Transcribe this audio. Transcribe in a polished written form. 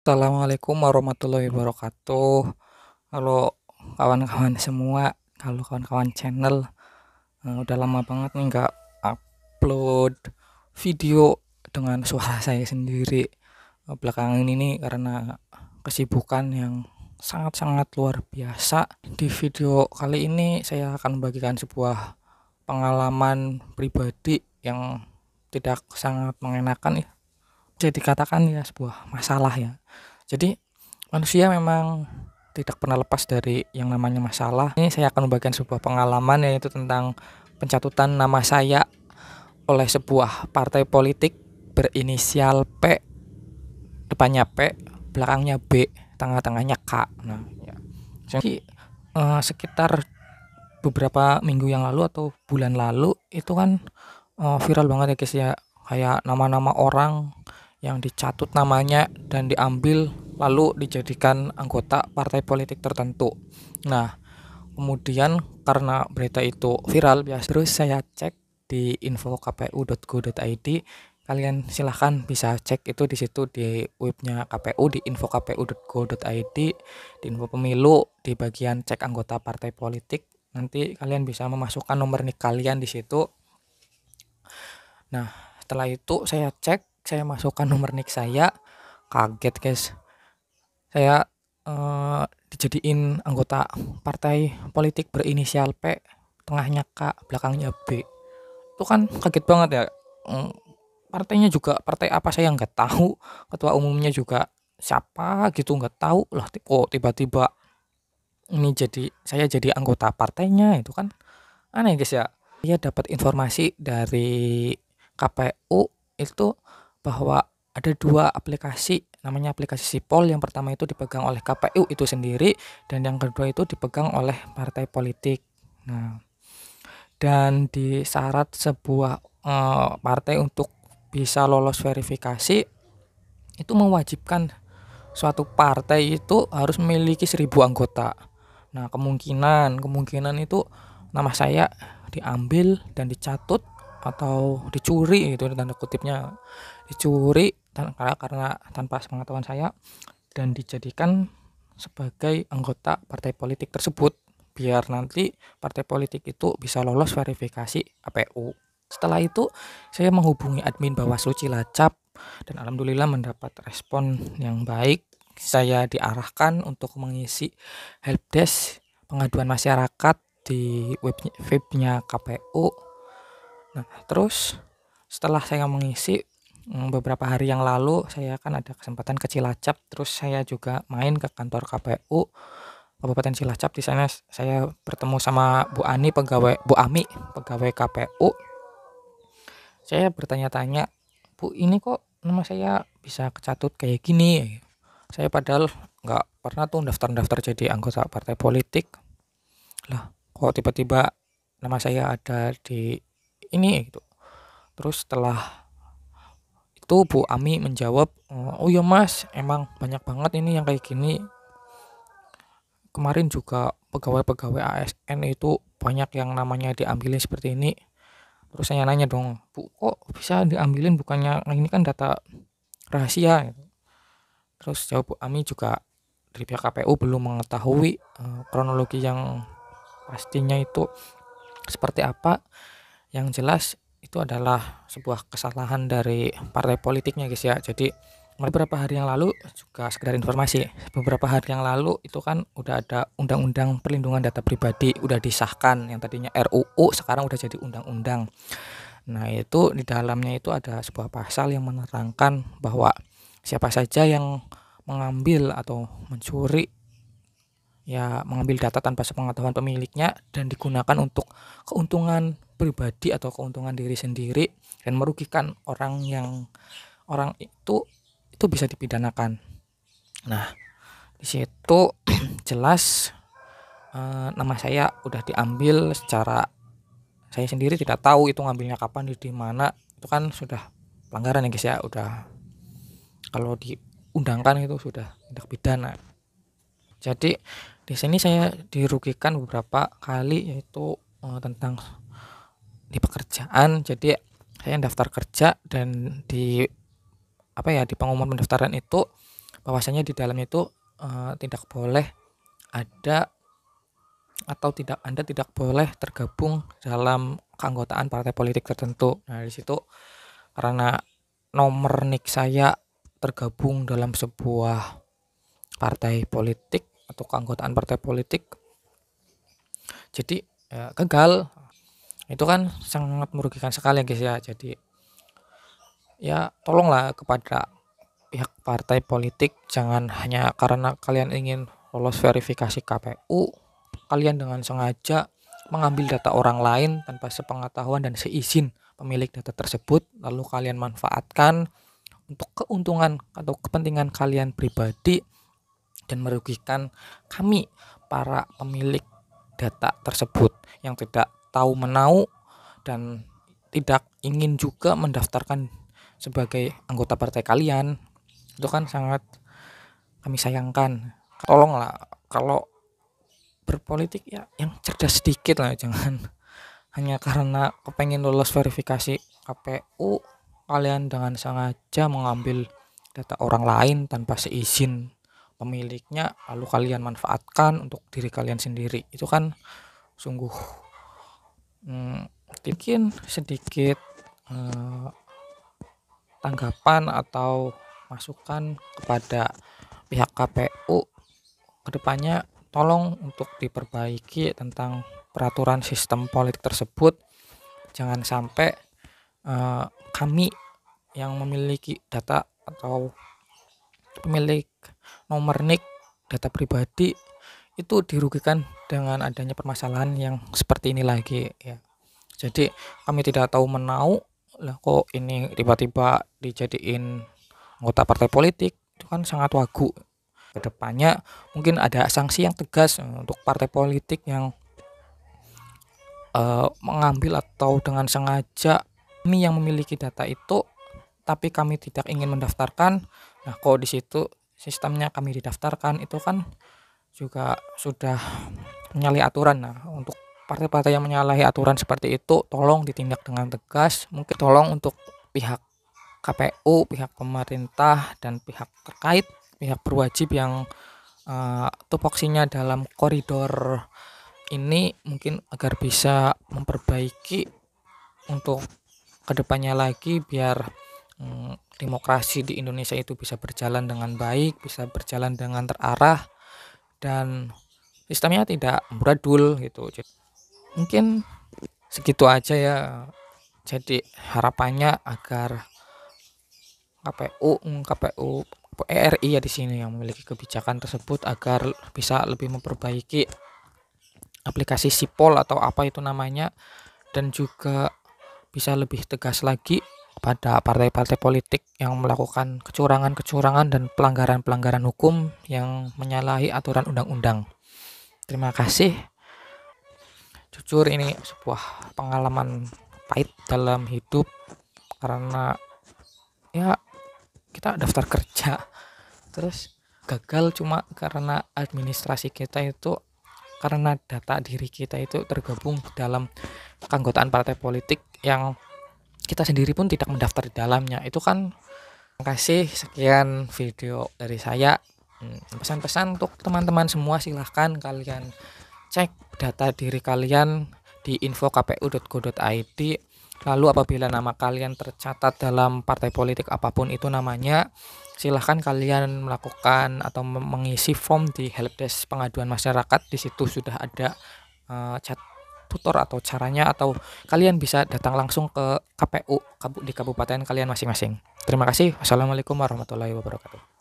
Assalamualaikum warahmatullahi wabarakatuh. Halo kawan-kawan semua, halo kawan-kawan channel. Udah lama banget nih nggak upload video dengan suara saya sendiri. Belakangan ini karena kesibukan yang sangat-sangat luar biasa. Di video kali ini saya akan membagikan sebuah pengalaman pribadi yang tidak sangat mengenakan ya. Bisa dikatakan ya sebuah masalah ya. Jadi manusia memang tidak pernah lepas dari yang namanya masalah. Ini saya akan membagikan sebuah pengalaman yaitu tentang pencatutan nama saya oleh sebuah partai politik berinisial P, depannya P, belakangnya B, tengah-tengahnya K. Nah, ya. Jadi sekitar beberapa minggu yang lalu atau bulan lalu itu kan viral banget ya guys ya, kayak nama-nama orang yang dicatut namanya dan diambil lalu dijadikan anggota partai politik tertentu. Nah, kemudian karena berita itu viral, terus saya cek di info.kpu.go.id. Kalian silahkan bisa cek itu di situ di webnya KPU di info.kpu.go.id, di info pemilu di bagian cek anggota partai politik. Nanti kalian bisa memasukkan nomor NIK kalian di situ. Nah, setelah itu saya cek, saya masukkan nomor NIK saya, kaget guys. Saya dijadiin anggota partai politik berinisial P, tengahnya K, belakangnya B. Itu kan kaget banget ya. Partainya juga partai apa saya nggak tahu, ketua umumnya juga siapa gitu nggak tahu lah. Kok tiba-tiba ini saya jadi anggota partainya, itu kan aneh guys ya. Saya dapat informasi dari KPU itu bahwa ada dua aplikasi, namanya aplikasi Sipol. Yang pertama itu dipegang oleh KPU itu sendiri, dan yang kedua itu dipegang oleh partai politik. Nah, dan di syarat sebuah partai untuk bisa lolos verifikasi itu mewajibkan suatu partai itu harus memiliki 1.000 anggota. Nah, kemungkinan itu nama saya diambil dan dicatut atau dicuri, itu tanda kutipnya, dicuri karena tanpa sepengetahuan saya, dan dijadikan sebagai anggota partai politik tersebut biar nanti partai politik itu bisa lolos verifikasi KPU. Setelah itu saya menghubungi admin Bawaslu Cilacap dan alhamdulillah mendapat respon yang baik. Saya diarahkan untuk mengisi helpdesk pengaduan masyarakat di webnya KPU. Nah, terus setelah saya mengisi beberapa hari yang lalu, saya kan ada kesempatan ke Cilacap, terus saya juga main ke kantor KPU Kabupaten Cilacap. Di sana saya bertemu sama Bu Ami, pegawai KPU. Saya bertanya-tanya, "Bu, ini kok nama saya bisa kecatut kayak gini?" Saya padahal nggak pernah tuh daftar-daftar jadi anggota partai politik. Lah, kok tiba-tiba nama saya ada di ini gitu. Terus setelah itu Bu Ami menjawab, "Oh iya Mas, emang banyak banget ini yang kayak gini. Kemarin juga pegawai-pegawai ASN itu banyak yang namanya diambilin seperti ini." Terus saya nanya dong, "Bu, kok bisa diambilin, bukannya ini kan data rahasia?" Terus jawab Bu Ami juga dari pihak KPU belum mengetahui kronologi yang pastinya itu seperti apa. Yang jelas itu adalah sebuah kesalahan dari partai politiknya guys ya. Jadi beberapa hari yang lalu, juga sekedar informasi, beberapa hari yang lalu itu kan udah ada undang-undang perlindungan data pribadi, udah disahkan, yang tadinya RUU sekarang udah jadi undang-undang. Nah, itu di dalamnya itu ada sebuah pasal yang menerangkan bahwa siapa saja yang mengambil atau mencuri, ya mengambil data tanpa sepengetahuan pemiliknya dan digunakan untuk keuntungan pribadi atau keuntungan diri sendiri dan merugikan orang itu bisa dipidanakan. Nah, di situ jelas nama saya udah diambil secara, saya sendiri tidak tahu itu ngambilnya kapan, di mana. Itu kan sudah pelanggaran ya guys ya, udah kalau diundangkan itu sudah tindak pidana. Jadi di sini saya dirugikan beberapa kali, yaitu tentang di pekerjaan. Jadi saya daftar kerja dan di di pengumuman pendaftaran itu bahwasanya di dalamnya itu tidak boleh ada atau Anda tidak boleh tergabung dalam keanggotaan partai politik tertentu. Nah, di situ karena nomor NIK saya tergabung dalam sebuah partai politik atau keanggotaan partai politik, jadi gagal. Itu kan sangat merugikan sekali ya guys ya. Jadi ya tolonglah kepada pihak partai politik, jangan hanya karena kalian ingin lolos verifikasi KPU, kalian dengan sengaja mengambil data orang lain tanpa sepengetahuan dan seizin pemilik data tersebut, lalu kalian manfaatkan untuk keuntungan atau kepentingan kalian pribadi dan merugikan kami para pemilik data tersebut yang tidak tahu menau dan tidak ingin juga mendaftarkan sebagai anggota partai kalian. Itu kan sangat kami sayangkan. Tolonglah kalau berpolitik ya yang cerdas sedikit lah, jangan hanya karena kepengen lolos verifikasi KPU kalian dengan sengaja mengambil data orang lain tanpa seizin pemiliknya, lalu kalian manfaatkan untuk diri kalian sendiri. Itu kan sungguh mungkin sedikit tanggapan atau masukan kepada pihak KPU kedepannya, tolong untuk diperbaiki tentang peraturan sistem politik tersebut. Jangan sampai kami yang memiliki data atau pemilik nomor NIK data pribadi itu dirugikan dengan adanya permasalahan yang seperti ini lagi ya. Jadi kami tidak tahu menau lah kok ini tiba-tiba dijadiin anggota partai politik, itu kan sangat wagu. Kedepannya mungkin ada sanksi yang tegas untuk partai politik yang mengambil atau dengan sengaja kami yang memiliki data itu tapi kami tidak ingin mendaftarkan. Nah, kok di situ sistemnya kami didaftarkan, itu kan juga sudah menyalahi aturan. Nah, untuk partai-partai yang menyalahi aturan seperti itu tolong ditindak dengan tegas. Mungkin tolong untuk pihak KPU, pihak pemerintah dan pihak terkait, pihak berwajib yang tupoksinya dalam koridor ini mungkin agar bisa memperbaiki untuk kedepannya lagi, biar demokrasi di Indonesia itu bisa berjalan dengan baik, bisa berjalan dengan terarah dan sistemnya tidak amburadul gitu. Mungkin segitu aja ya. Jadi harapannya agar KPU RI ya di sini yang memiliki kebijakan tersebut agar bisa lebih memperbaiki aplikasi Sipol atau apa itu namanya, dan juga bisa lebih tegas lagi pada partai-partai politik yang melakukan kecurangan-kecurangan dan pelanggaran-pelanggaran hukum yang menyalahi aturan undang-undang. Terima kasih. Jujur ini sebuah pengalaman pahit dalam hidup karena ya kita daftar kerja terus gagal cuma karena administrasi kita itu, karena data diri kita itu tergabung dalam keanggotaan partai politik yang kita sendiri pun tidak mendaftar di dalamnya. Itu kan. Terima kasih, sekian video dari saya. Pesan-pesan untuk teman-teman semua, silahkan kalian cek data diri kalian di info.kpu.go.id. Lalu apabila nama kalian tercatat dalam partai politik apapun itu namanya, silahkan kalian melakukan atau mengisi form di helpdesk pengaduan masyarakat. Di situ sudah ada chat tutor atau caranya, atau kalian bisa datang langsung ke KPU di kabupaten kalian masing-masing. Terima kasih. Wassalamualaikum warahmatullahi wabarakatuh.